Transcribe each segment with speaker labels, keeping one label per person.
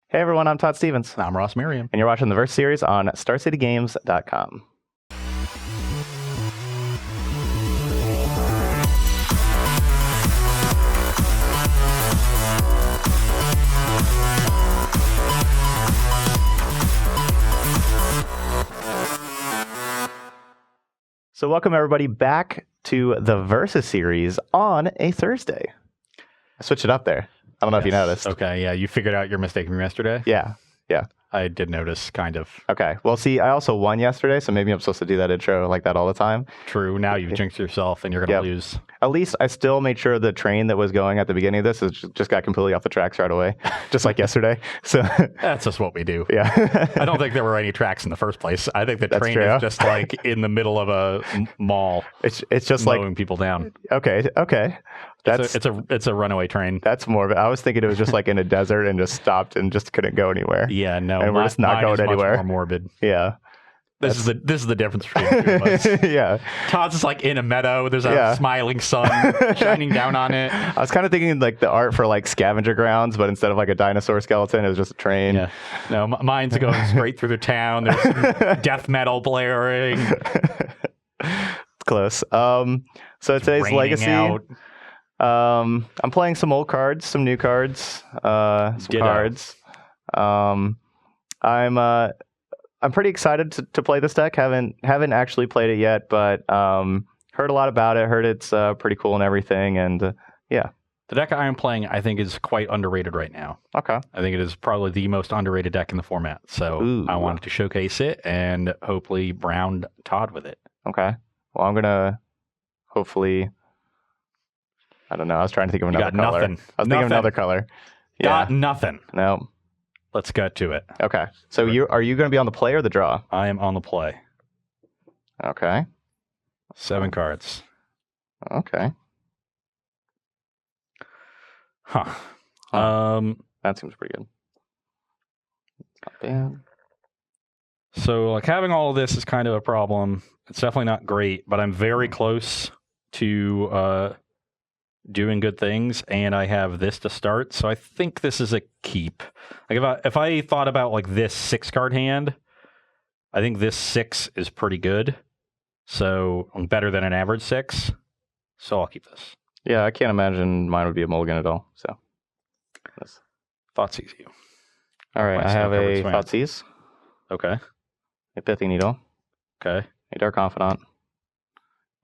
Speaker 1: Hey everyone, I'm Todd Stevens.
Speaker 2: I'm Ross Merriam.
Speaker 1: And you're watching the Verse series on StarCityGames.com. So welcome everybody back to the Versus series on a Thursday. I switched it up there. I don't know if you noticed.
Speaker 2: Okay, yeah, you figured out your mistake from yesterday?
Speaker 1: Yeah.
Speaker 2: I did notice, kind of.
Speaker 1: Okay. Well, see, I also won yesterday, so maybe I'm supposed to do that intro like that all the time.
Speaker 2: True. Now you've jinxed yourself and you're going to lose.
Speaker 1: At least I still made sure the train that was going at the beginning of this just got completely off the tracks right away, just like yesterday. So
Speaker 2: that's just what we do.
Speaker 1: Yeah.
Speaker 2: I don't think there were any tracks in the first place. I think the train is just like in the middle of a mall.
Speaker 1: It's just
Speaker 2: mowing
Speaker 1: like
Speaker 2: people down.
Speaker 1: Okay.
Speaker 2: It's a runaway train.
Speaker 1: That's more of it. I was thinking it was just like in a desert and just stopped and just couldn't go anywhere.
Speaker 2: Yeah, no.
Speaker 1: And we're just not going anywhere.
Speaker 2: Much more morbid.
Speaker 1: Yeah.
Speaker 2: This is the difference between the two of us.
Speaker 1: Yeah.
Speaker 2: Todd's is like in a meadow. There's a smiling sun shining down on it.
Speaker 1: I was kind of thinking like the art for like scavenger grounds, but instead of like a dinosaur skeleton, it was just a train.
Speaker 2: Yeah. No, mine's going straight through the town. There's some death metal blaring.
Speaker 1: It's close. So today's legacy. Out. I'm playing some old cards, some new cards, some cards. I'm pretty excited to play this deck. Haven't actually played it yet, but heard a lot about it. Heard it's pretty cool and everything, and yeah.
Speaker 2: The deck I am playing, I think, is quite underrated right now.
Speaker 1: Okay.
Speaker 2: I think it is probably the most underrated deck in the format. So I wanted to showcase it and hopefully round Todd with it.
Speaker 1: Okay. Well, I'm gonna hopefully. I don't know. I was trying to think of another color.
Speaker 2: Nothing.
Speaker 1: I was thinking of another color. Yeah.
Speaker 2: Got nothing.
Speaker 1: No.
Speaker 2: Let's get to it.
Speaker 1: Okay. So are you going to be on the play or the draw?
Speaker 2: I am on the play.
Speaker 1: Okay.
Speaker 2: 7 cards.
Speaker 1: Okay.
Speaker 2: Huh.
Speaker 1: That seems pretty good. Not bad.
Speaker 2: So like having all of this is kind of a problem. It's definitely not great, but I'm very close to doing good things, and I have this to start, so I think this is a keep. Like if I thought about like this 6-card hand, I think this 6 is pretty good, so better than an average 6. So I'll keep this.
Speaker 1: Yeah, I can't imagine mine would be a mulligan at all. So
Speaker 2: Thoughtseize you.
Speaker 1: All right, I have a Thoughtseize.
Speaker 2: Okay.
Speaker 1: A Pithing Needle.
Speaker 2: Okay.
Speaker 1: A Dark Confidant.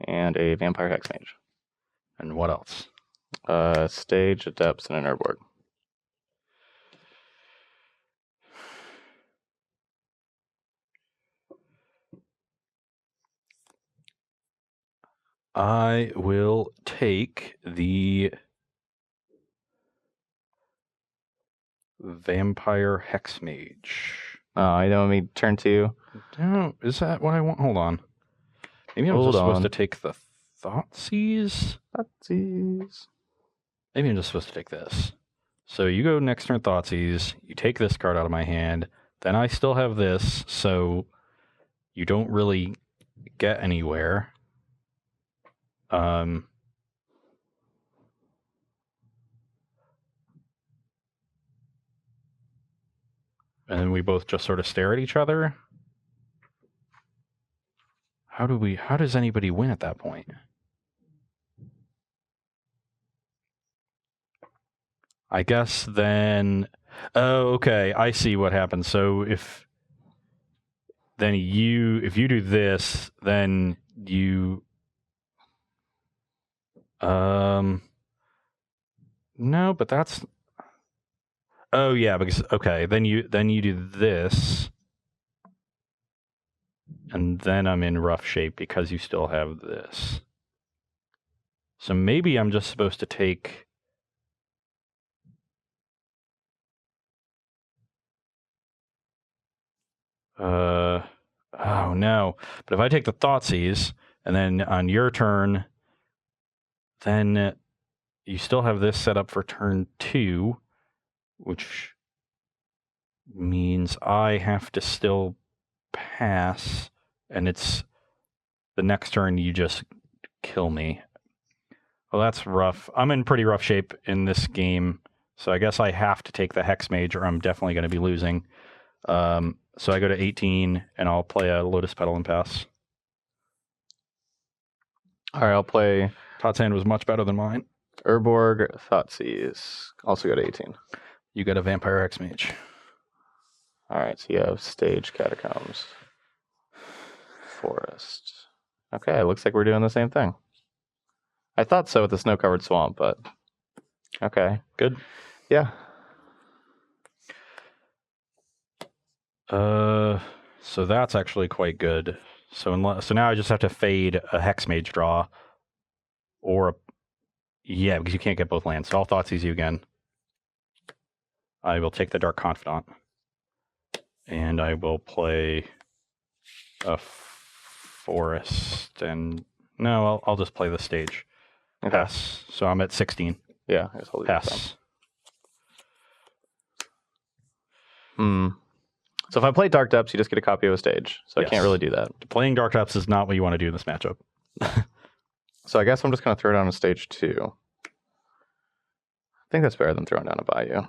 Speaker 1: And a Vampire Hexmage.
Speaker 2: And what else?
Speaker 1: Stage, Adepts, and an Nerdborg.
Speaker 2: I will take the Vampire Hexmage.
Speaker 1: You know me turn 2.
Speaker 2: No, is that what I want? Hold on. Maybe I'm just supposed to take the Thoughtseize? Maybe I'm just supposed to take this. So you go next turn Thoughtseize, you take this card out of my hand, then I still have this, so you don't really get anywhere. And then we both just sort of stare at each other. How does anybody win at that point? I guess then, okay, I see what happens. So if you do this, then you, no, but that's, oh yeah, because, okay, then you do this, and then I'm in rough shape because you still have this. So maybe I'm just supposed to take, oh no. But if I take the Thoughtseize, and then on your turn, then you still have this set up for turn 2, which means I have to still pass, and it's the next turn you just kill me. Well, that's rough. I'm in pretty rough shape in this game So I guess I have to take the Hex Mage or I'm definitely going to be losing. So I go to 18 and I'll play a Lotus Petal and pass.
Speaker 1: All right, I'll play.
Speaker 2: Todd's hand was much better than mine.
Speaker 1: Urborg, Thoughtseize. Also go to 18.
Speaker 2: You got a Vampire Hex Mage.
Speaker 1: All right, so you have Stage, Catacombs, Forest. Okay, it looks like we're doing the same thing. I thought so with the Snow-Covered Swamp, but okay.
Speaker 2: Good?
Speaker 1: Yeah.
Speaker 2: So that's actually quite good. So now I just have to fade a Hex Mage draw, or yeah, because you can't get both lands. So I'll Thoughtseize you again. I will take the Dark Confidant, and I will play a Forest, and no, I'll just play the Stage.
Speaker 1: Okay.
Speaker 2: Pass. So I'm at 16.
Speaker 1: Yeah, I guess I'll leave
Speaker 2: Pass.
Speaker 1: So if I play Dark Depths, you just get a copy of a Stage. So yes. I can't really do that.
Speaker 2: Playing Dark Depths is not what you want to do in this matchup.
Speaker 1: So I guess I'm just going to throw down a Stage 2. I think that's better than throwing down a Bayou.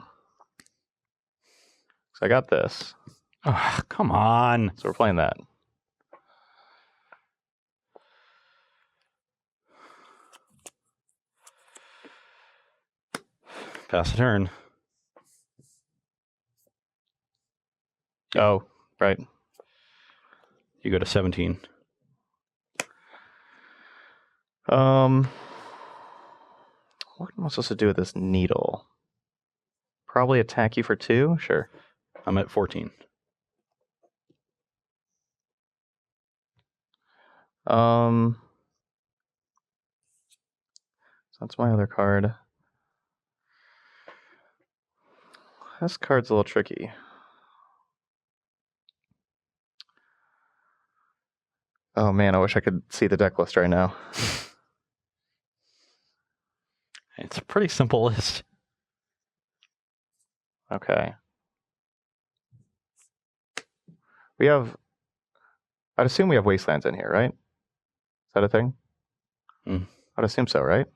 Speaker 1: So I got this.
Speaker 2: Oh, come on.
Speaker 1: So we're playing that.
Speaker 2: Pass the turn.
Speaker 1: Oh, right.
Speaker 2: You go to 17.
Speaker 1: What am I supposed to do with this needle? Probably attack you for 2? Sure.
Speaker 2: I'm at 14.
Speaker 1: So that's my other card. This card's a little tricky. Oh man, I wish I could see the deck list right now.
Speaker 2: It's a pretty simple list.
Speaker 1: Okay. I'd assume we have Wastelands in here, right? Is that a thing? I'd assume so, right?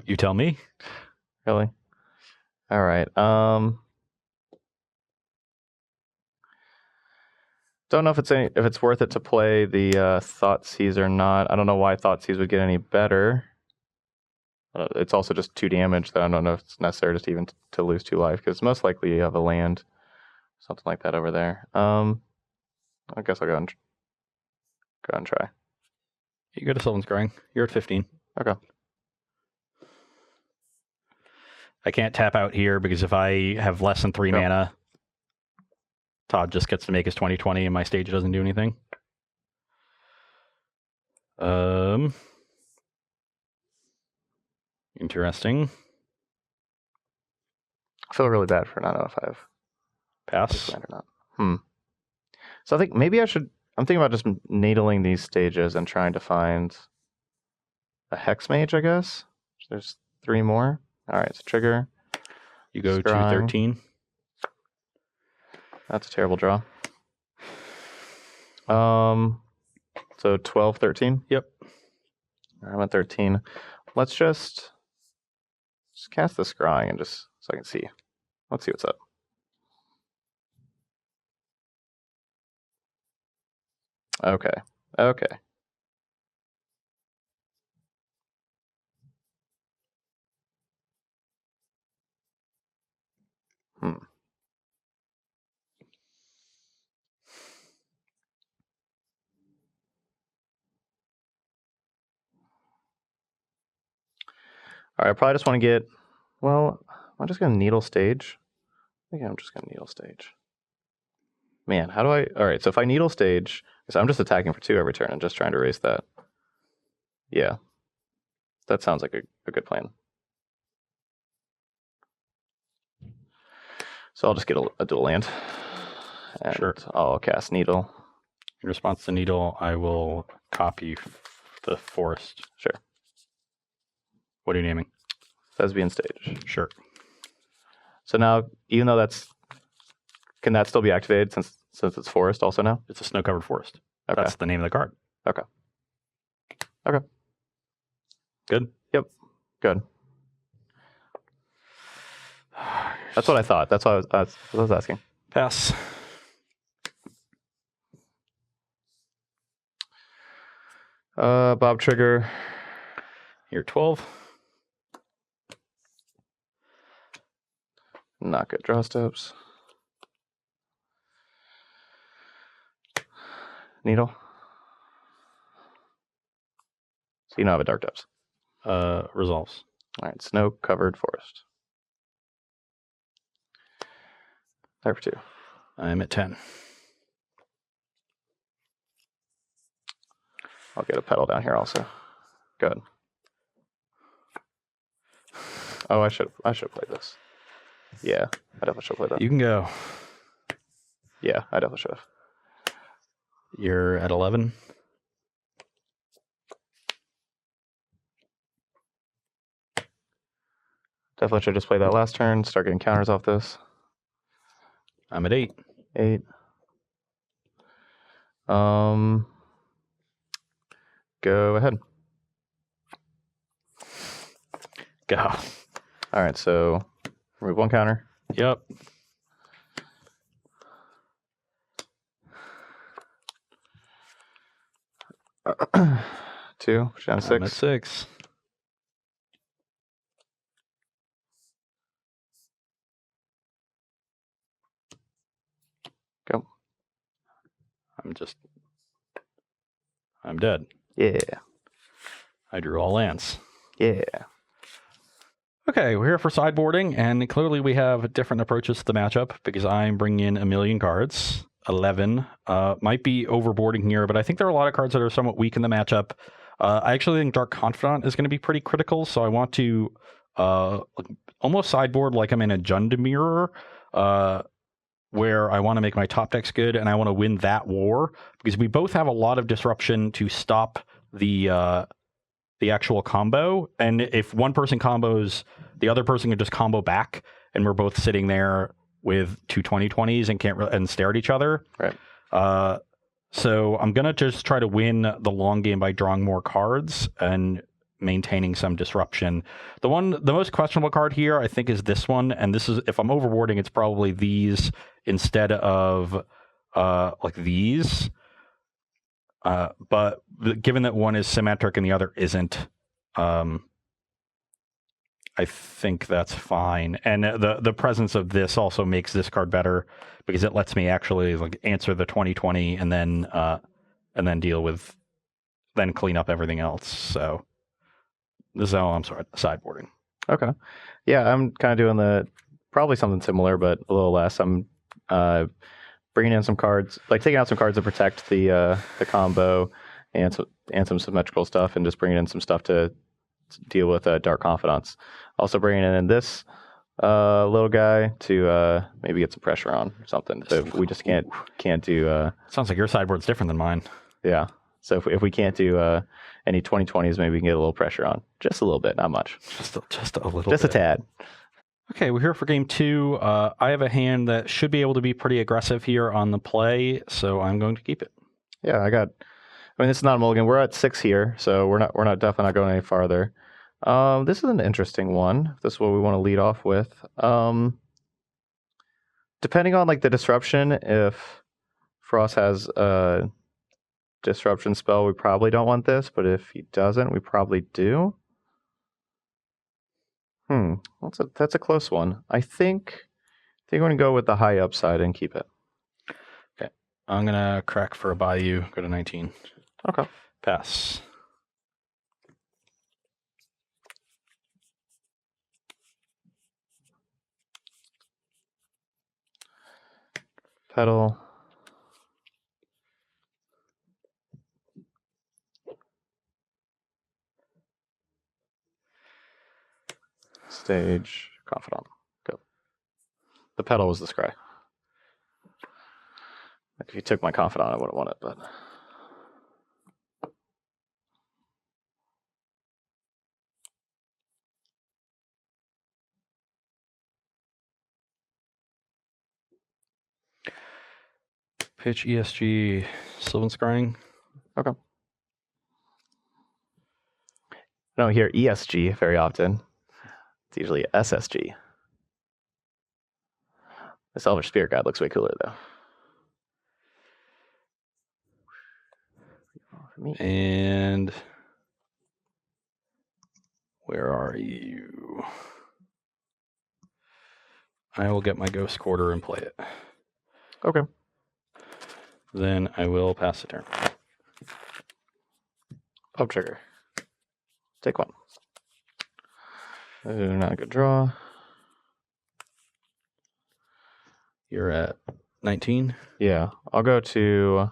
Speaker 2: You tell me.
Speaker 1: Really? All right. Don't know if it's worth it to play the Thoughtseize or not. I don't know why Thoughtseize would get any better. It's also just 2 damage that I don't know if it's necessary just even to lose 2 life, because most likely you have a land, something like that over there. I guess I'll go and try.
Speaker 2: You go to Sylvan Scrying. You're at 15.
Speaker 1: Okay.
Speaker 2: I can't tap out here because if I have less than 3 mana, Todd just gets to make his 20/20 and my Stage doesn't do anything. Interesting.
Speaker 1: I feel really bad for not knowing if I have
Speaker 2: pass
Speaker 1: land or not. So I think maybe I'm thinking about just needling these stages and trying to find a Hex Mage, I guess. There's 3 more. All right, so trigger.
Speaker 2: You go to 13.
Speaker 1: That's a terrible draw. So 12, 13?
Speaker 2: Yep.
Speaker 1: I'm at 13. Let's just cast the Scrying and just so I can see. Let's see what's up. Okay. All right, I probably just want to get, I'm just going to Needle Stage. I think I'm just going to Needle Stage. Man, how do all right, so if I Needle Stage, so I'm just attacking for 2 every turn and just trying to erase that. Yeah, that sounds like a good plan. So I'll just get a dual land. And
Speaker 2: sure.
Speaker 1: I'll cast Needle.
Speaker 2: In response to Needle, I will copy the Forest.
Speaker 1: Sure.
Speaker 2: What are you naming?
Speaker 1: Thespian Stage.
Speaker 2: Sure.
Speaker 1: So now, even though can that still be activated since it's Forest also now?
Speaker 2: It's a Snow-Covered Forest.
Speaker 1: Okay.
Speaker 2: That's the name of the card.
Speaker 1: Okay.
Speaker 2: Good?
Speaker 1: Yep. Good. That's what I thought. That's what I was asking.
Speaker 2: Pass.
Speaker 1: Bob Trigger.
Speaker 2: You're 12.
Speaker 1: Not good draw steps. Needle. So you don't have a dark depths.
Speaker 2: Resolves.
Speaker 1: All right, snow covered forest. There for 2.
Speaker 2: I'm at 10.
Speaker 1: I'll get a pedal down here also. Good. Oh, I should play this. Yeah, I definitely should play that.
Speaker 2: You can go.
Speaker 1: Yeah, I definitely should have.
Speaker 2: You're at 11.
Speaker 1: Definitely should just play that last turn. Start getting counters off this.
Speaker 2: I'm at 8.
Speaker 1: 8. Go ahead.
Speaker 2: Go.
Speaker 1: All right, so remove 1 counter.
Speaker 2: Yep.
Speaker 1: Two, push down to
Speaker 2: I'm at
Speaker 1: 6.
Speaker 2: 6.
Speaker 1: Go.
Speaker 2: I'm dead.
Speaker 1: Yeah.
Speaker 2: I drew all lands.
Speaker 1: Yeah.
Speaker 2: Okay, we're here for sideboarding, and clearly we have different approaches to the matchup because I'm bringing in 1,000,000 cards. 11 might be overboarding here, but I think there are a lot of cards that are somewhat weak in the matchup. I actually think Dark Confidant is going to be pretty critical, so I want to almost sideboard like I'm in a Jund Mirror, where I want to make my top decks good, and I want to win that war because we both have a lot of disruption to stop the actual combo. And if one person combos, the other person can just combo back, and we're both sitting there with 2 20/20s and can't and stare at each other.
Speaker 1: Right.
Speaker 2: So I'm gonna just try to win the long game by drawing more cards and maintaining some disruption. The most questionable card here, I think, is this one, and this is, if I'm overboarding, it's probably these instead of like these. But given that one is symmetric and the other isn't, I think that's fine. And the presence of this also makes this card better because it lets me actually like answer the 20/20 and then deal with, then clean up everything else. So this is how I'm sideboarding.
Speaker 1: Okay. Yeah, I'm kind of doing probably something similar, but a little less. I'm bringing in some cards, like taking out some cards to protect the combo and some symmetrical stuff, and just bringing in some stuff to deal with Dark Confidants. Also bringing in this little guy to maybe get some pressure on or something. So if we just can't do.
Speaker 2: Sounds like your sideboard's different than mine.
Speaker 1: Yeah. So if we can't do any 20/20s, maybe we can get a little pressure on. Just a little bit, not much.
Speaker 2: Just a little
Speaker 1: Just
Speaker 2: bit.
Speaker 1: a tad.
Speaker 2: Okay, we're here for game 2. I have a hand that should be able to be pretty aggressive here on the play, so I'm going to keep it.
Speaker 1: Yeah, I mean, this is not a mulligan. We're at 6 here, so we're definitely not going any farther. This is an interesting one. This is what we want to lead off with. Depending on like the disruption, if Frost has a disruption spell, we probably don't want this, but if he doesn't, we probably do. That's a close one. I think we're going to go with the high upside and keep it.
Speaker 2: Okay. I'm going to crack for a Bayou, go to 19.
Speaker 1: Okay.
Speaker 2: Pass.
Speaker 1: Pedal. Stage. Confidant. Go. The pedal was the scry. If you took my Confidant, I wouldn't want it, but...
Speaker 2: Pitch ESG, Sylvan Scrying.
Speaker 1: Okay. I don't hear ESG very often. It's usually SSG. The Selfish Spirit Guide looks way cooler, though. For me.
Speaker 2: And where are you? I will get my Ghost Quarter and play it.
Speaker 1: Okay.
Speaker 2: Then I will pass the turn.
Speaker 1: Pop trigger. Take one. Not a good draw.
Speaker 2: You're at 19?
Speaker 1: Yeah. I'll go to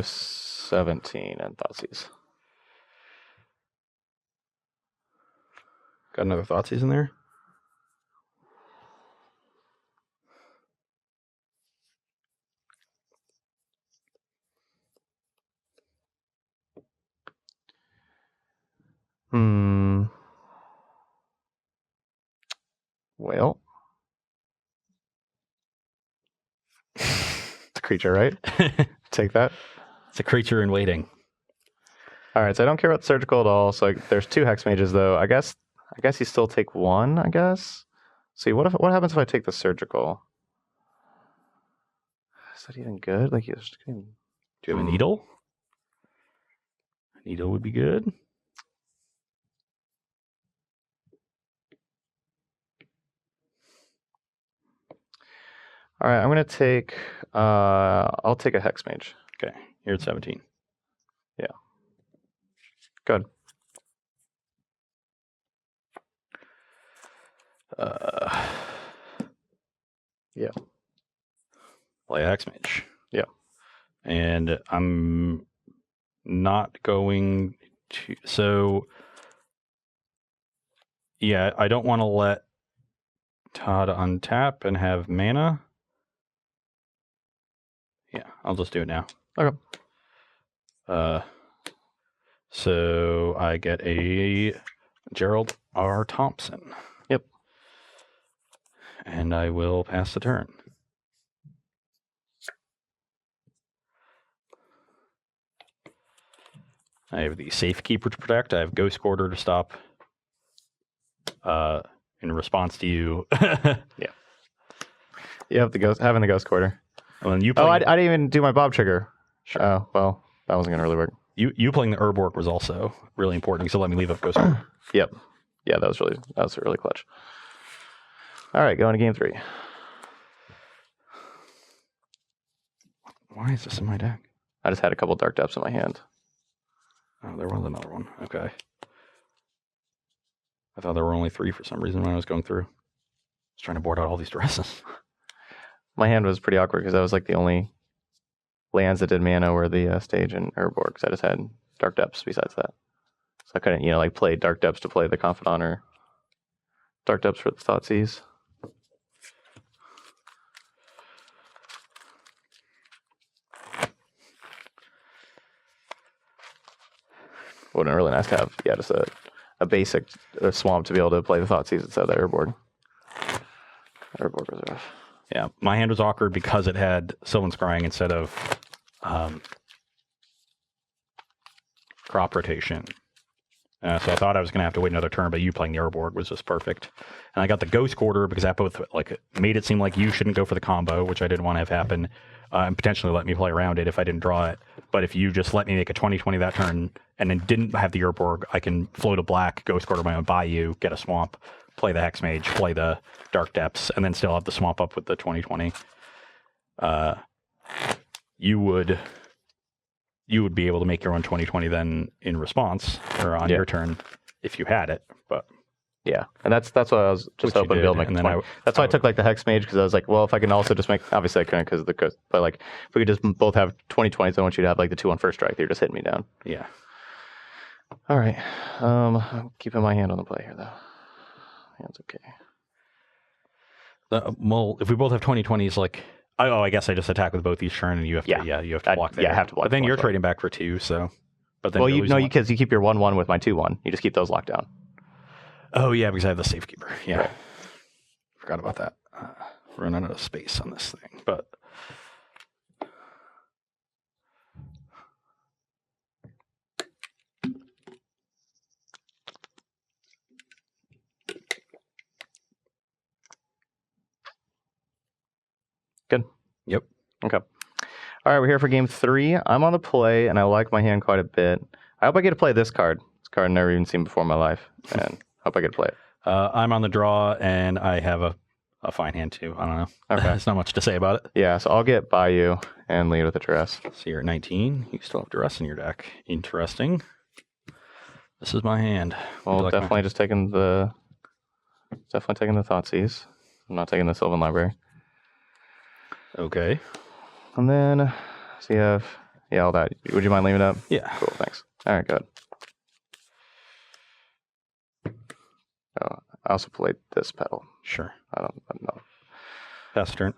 Speaker 1: 17 and Thoughtseize.
Speaker 2: Got another Thoughtseize in there?
Speaker 1: Well. It's a creature, right? Take that.
Speaker 2: It's a creature in waiting.
Speaker 1: All right, so I don't care about the surgical at all. So there's 2 Hex Mages, though. I guess you still take 1, I guess. See, what happens if I take the surgical? Is that even good? Like, you're just getting...
Speaker 2: Do you have a needle? A needle would be good.
Speaker 1: All right, I'm going to take... I'll take a Hex Mage.
Speaker 2: Okay, you're at 17.
Speaker 1: Yeah. Good. Yeah.
Speaker 2: Play X-Mage.
Speaker 1: Yeah.
Speaker 2: And I'm not going to... So, yeah, I don't want to let Todd untap and have mana. Yeah, I'll just do it now.
Speaker 1: Okay.
Speaker 2: So I get a Gerald R. Thompson.
Speaker 1: Yep.
Speaker 2: And I will pass the turn. I have the Safekeeper to protect. I have Ghost Quarter to stop. In response to you.
Speaker 1: Yeah. You have having the Ghost Quarter.
Speaker 2: And then you
Speaker 1: I didn't even do my Bob trigger. Sure. Oh, well, that wasn't going to really work.
Speaker 2: You playing the Herb Orc was also really important, so let me leave up Ghost Quarter.
Speaker 1: Yep. Yeah, that was really clutch. All right, going to game 3.
Speaker 2: Why is this in my deck?
Speaker 1: I just had a couple Dark Depths in my hand.
Speaker 2: Oh, there was another one. Okay. I thought there were only 3 for some reason when I was going through. I was trying to board out all these dresses.
Speaker 1: My hand was pretty awkward because I was like the only lands that did mana were the Stage and Herb Orc, because I just had Dark Depths besides that. So I couldn't, like play Dark Depths to play the Confidant or Dark Depths for the Thoughtseize. Would have been really nice to have, just a basic swamp to be able to play the Thoughtseize instead of the Herb Orc. Herb Orc was rough.
Speaker 2: Yeah, my hand was awkward because it had Sylvan Scrying instead of crop rotation. So I thought I was going to have to wait another turn, but you playing the Herb Orc was just perfect. And I got the Ghost Quarter because that both made it seem like you shouldn't go for the combo, which I didn't want to have happen, and potentially let me play around it if I didn't draw it. But if you just let me make a 20/20 that turn and then didn't have the Herb Orc, I can float a black, Ghost Quarter my own Bayou, get a swamp, play the Hex Mage, play the Dark Depths, and then still have the swamp up with the 20/20. You would be able to make your own 20/20 then in response or on your turn if you had it. But
Speaker 1: yeah, and that's what I was just hoping to be able to make. That's why I took like the Hex Mage, because I was like, well, if I can also just make, obviously I couldn't because of the Ghost, but like if we could just both have 20/20s, I want you to have like the 2 on first strike. You're just hitting me down.
Speaker 2: Yeah.
Speaker 1: All right. I'm keeping my hand on the play here though. Hand's okay.
Speaker 2: Well, if we both have 20/20s, like, I guess I just attack with both each turn, and you have to, you have to block that.
Speaker 1: Yeah, I have to block.
Speaker 2: But then you're trading back for 2, so. But then
Speaker 1: because you keep your 1/1 with my 2/1. You just keep those locked down.
Speaker 2: Oh yeah, because I have the Safekeeper. Yeah,
Speaker 1: right.
Speaker 2: Forgot about that. Running out of space on this thing, but.
Speaker 1: Good.
Speaker 2: Yep.
Speaker 1: Okay. All right, we're here for game 3. I'm on the play, and I like my hand quite a bit. I hope I get to play this card. This card I've never even seen before in my life, and hope I get to play it.
Speaker 2: I'm on the draw, and I have a fine hand, too. I don't know.
Speaker 1: Okay.
Speaker 2: There's not much to say about it.
Speaker 1: Yeah, so I'll get by you and lead with a duress.
Speaker 2: So you're at 19. You still have duress in your deck. Interesting. This is my hand.
Speaker 1: Well, definitely just taking the Thoughtseize. I'm not taking the Sylvan Library.
Speaker 2: Okay.
Speaker 1: And then, so you have, all that. Would you mind leaving it up?
Speaker 2: Yeah.
Speaker 1: Cool, thanks. All right, good. Oh, I also played this pedal.
Speaker 2: Sure.
Speaker 1: I don't know.
Speaker 2: Pass turn.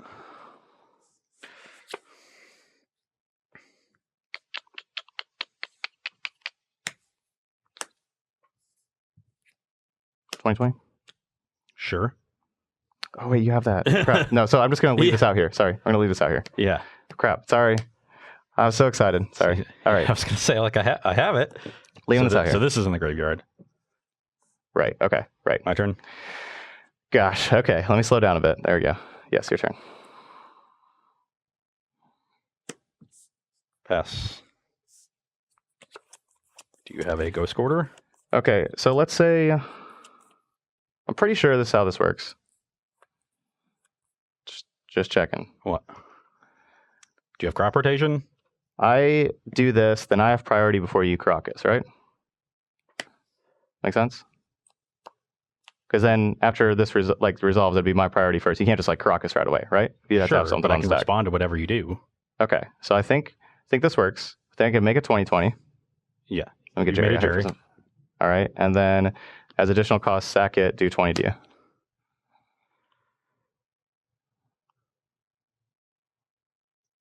Speaker 1: $20.
Speaker 2: Sure.
Speaker 1: Oh, wait, you have that. Crap. No, so I'm just going to leave this out here. Sorry. I'm going to leave this out here.
Speaker 2: Yeah.
Speaker 1: Crap. Sorry. I was so excited. Sorry. All right.
Speaker 2: I was going to say, like, I have it.
Speaker 1: Leaving this out here.
Speaker 2: So this is in the graveyard.
Speaker 1: Right. Okay. Right.
Speaker 2: My turn.
Speaker 1: Gosh. Okay. Let me slow down a bit. There we go. Yes, your turn.
Speaker 2: Pass. Do you have a ghost quarter?
Speaker 1: Okay. So let's say I'm pretty sure this is how this works. Just checking.
Speaker 2: What? Do you have crop rotation?
Speaker 1: I do this, then I have priority before you Crocus, right? Make sense? Because then after this resolves, it'd be my priority first. You can't just like Crocus right away, right? You have to have something
Speaker 2: but
Speaker 1: on
Speaker 2: I can
Speaker 1: stack.
Speaker 2: respond to whatever you do.
Speaker 1: Okay, so I think this works. I think I can make it 20/20.
Speaker 2: Yeah.
Speaker 1: Let me get
Speaker 2: You made
Speaker 1: Jerry.
Speaker 2: it, Jerry.
Speaker 1: All right, and then as additional cost, sack it, do 20 to you.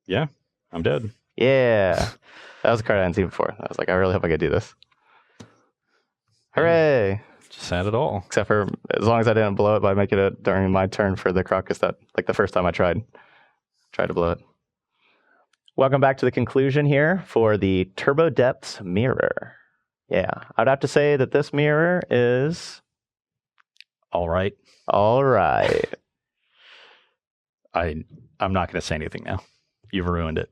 Speaker 2: Yeah, I'm dead.
Speaker 1: Yeah, that was a card I hadn't seen before. I was like, I really hope I could do this. Hooray!
Speaker 2: Just sad at all.
Speaker 1: Except for as long as I didn't blow it by making it during my turn for the Crocus, that like the first time I tried to blow it. Welcome back to the conclusion here for the Turbo Depths Mirror. Yeah, I'd have to say that this mirror is
Speaker 2: All right.
Speaker 1: all right.
Speaker 2: I'm not going to say anything now. You've ruined it.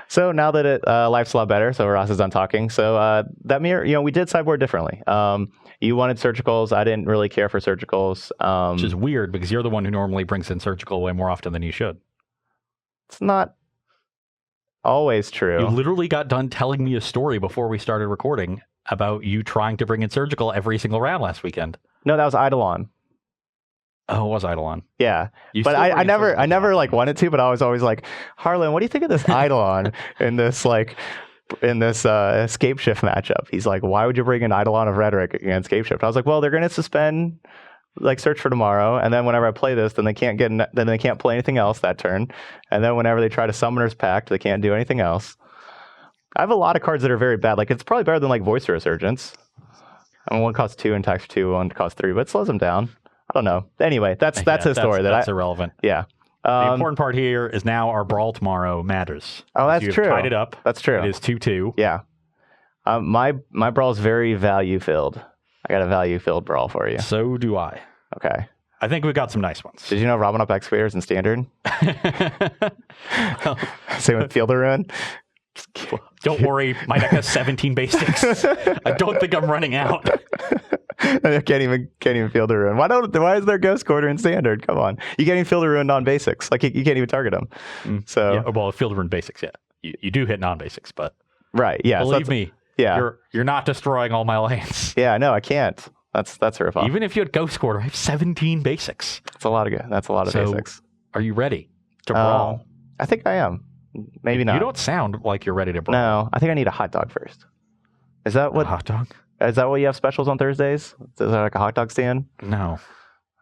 Speaker 1: So now that life's a lot better, so Ross is done talking. So that mirror, we did sideboard differently. You wanted surgicals. I didn't really care for surgicals.
Speaker 2: Which is weird because you're the one who normally brings in surgical way more often than you should.
Speaker 1: It's not always true.
Speaker 2: You literally got done telling me a story before we started recording about you trying to bring in surgical every single round last weekend.
Speaker 1: No, that was Eidolon.
Speaker 2: Oh, it was Eidolon.
Speaker 1: Yeah, but I never like wanted to. But I was always like, Harlan, what do you think of this Eidolon in this escape shift matchup? He's like, why would you bring an Eidolon of Rhetoric against escape shift? I was like, well, they're going to suspend like search for tomorrow, and then whenever I play this, then they can't play anything else that turn, and then whenever they try to Summoner's Pact, they can't do anything else. I have a lot of cards that are very bad. Like it's probably better than like Voice Resurgence. I mean, one costs 2 and tax 2, one costs 3, but it slows them down. I don't know. Anyway, that's his story.
Speaker 2: That's irrelevant.
Speaker 1: Yeah.
Speaker 2: The important part here is now our brawl tomorrow matters.
Speaker 1: Oh, that's true.
Speaker 2: Tied it up.
Speaker 1: That's true.
Speaker 2: It is 2-2.
Speaker 1: Yeah. My brawl is very value filled. I got a value filled brawl for you.
Speaker 2: So do I.
Speaker 1: Okay.
Speaker 2: I think we've got some nice ones.
Speaker 1: Did you know Robin Up Excavators in Standard? Same with Fielder Ruin.
Speaker 2: Don't worry, my deck has 17 basics. I don't think I'm running out.
Speaker 1: I can't even Fielder Ruin. Why is there Ghost Quarter in Standard? Come on, you can't even Fielder Ruin non-basics. Like you can't even target them. So
Speaker 2: yeah, well, Fielder Ruin basics, yeah, you do hit non-basics, but
Speaker 1: right, yeah.
Speaker 2: Believe me,
Speaker 1: yeah,
Speaker 2: you're not destroying all my lands.
Speaker 1: Yeah, no, I can't. That's a ripoff.
Speaker 2: Even if you had Ghost Quarter, I have 17 basics.
Speaker 1: That's a lot of basics.
Speaker 2: Are you ready to brawl?
Speaker 1: I think I am. Maybe not.
Speaker 2: You don't sound like you're ready to brawl.
Speaker 1: No, I think I need a hot dog first. Is that what?
Speaker 2: A hot dog?
Speaker 1: Is that what you have specials on Thursdays? Is there like a hot dog stand?
Speaker 2: No.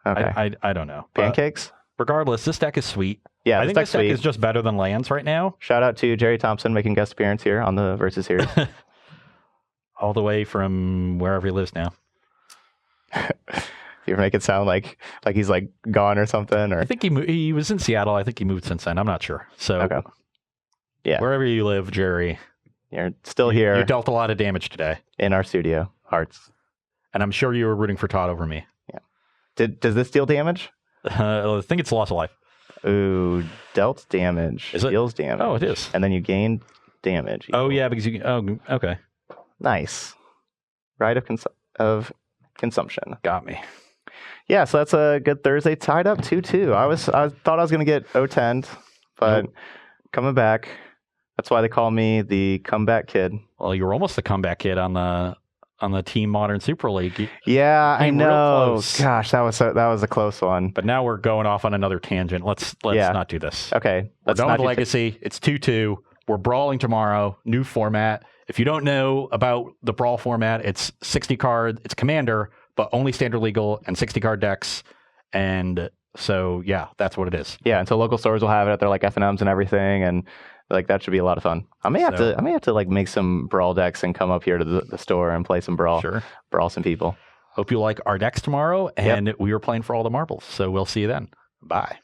Speaker 1: Okay.
Speaker 2: I don't know.
Speaker 1: Pancakes?
Speaker 2: Regardless, this deck is sweet.
Speaker 1: Yeah,
Speaker 2: I think this deck is just better than lands right now.
Speaker 1: Shout out to Jerry Thompson making guest appearance here on the Versus series.
Speaker 2: All the way from wherever he lives now.
Speaker 1: You make it sound like he's like gone or something, or
Speaker 2: I think he was in Seattle. I think he moved since then. I'm not sure. So
Speaker 1: okay. Yeah,
Speaker 2: wherever you live, Jerry,
Speaker 1: you're still here.
Speaker 2: You dealt a lot of damage today
Speaker 1: in our studio, Hearts,
Speaker 2: and I'm sure you were rooting for Todd over me.
Speaker 1: Yeah. Does this deal damage?
Speaker 2: I think it's loss of life.
Speaker 1: Ooh, dealt damage.
Speaker 2: Is it?
Speaker 1: Deals damage.
Speaker 2: Oh, it is.
Speaker 1: And then you gain damage.
Speaker 2: Oh, yeah, because you. Oh, okay.
Speaker 1: Nice. Right of consumption.
Speaker 2: Got me.
Speaker 1: Yeah, so that's a good Thursday. Tied up 2-2. I thought I was going to get 0-10, but coming back. That's why they call me the comeback kid.
Speaker 2: Well, you were almost the comeback kid on the Team Modern Super League.
Speaker 1: Yeah, I know.
Speaker 2: Real close.
Speaker 1: Gosh, that was a close one.
Speaker 2: But now we're going off on another tangent. Let's not do this.
Speaker 1: Okay.
Speaker 2: We're going with Legacy. It's 2-2. We're brawling tomorrow. New format. If you don't know about the Brawl format, it's 60 card. It's Commander, but only Standard Legal and 60 card decks. And so, yeah, that's what it is.
Speaker 1: Yeah, and so local stores will have it at their like F&Ms and everything, and like that should be a lot of fun. I may have to like make some Brawl decks and come up here to the store and play some Brawl.
Speaker 2: Sure.
Speaker 1: Brawl some people.
Speaker 2: Hope you like our decks tomorrow, and we are playing for all the marbles. So we'll see you then. Bye.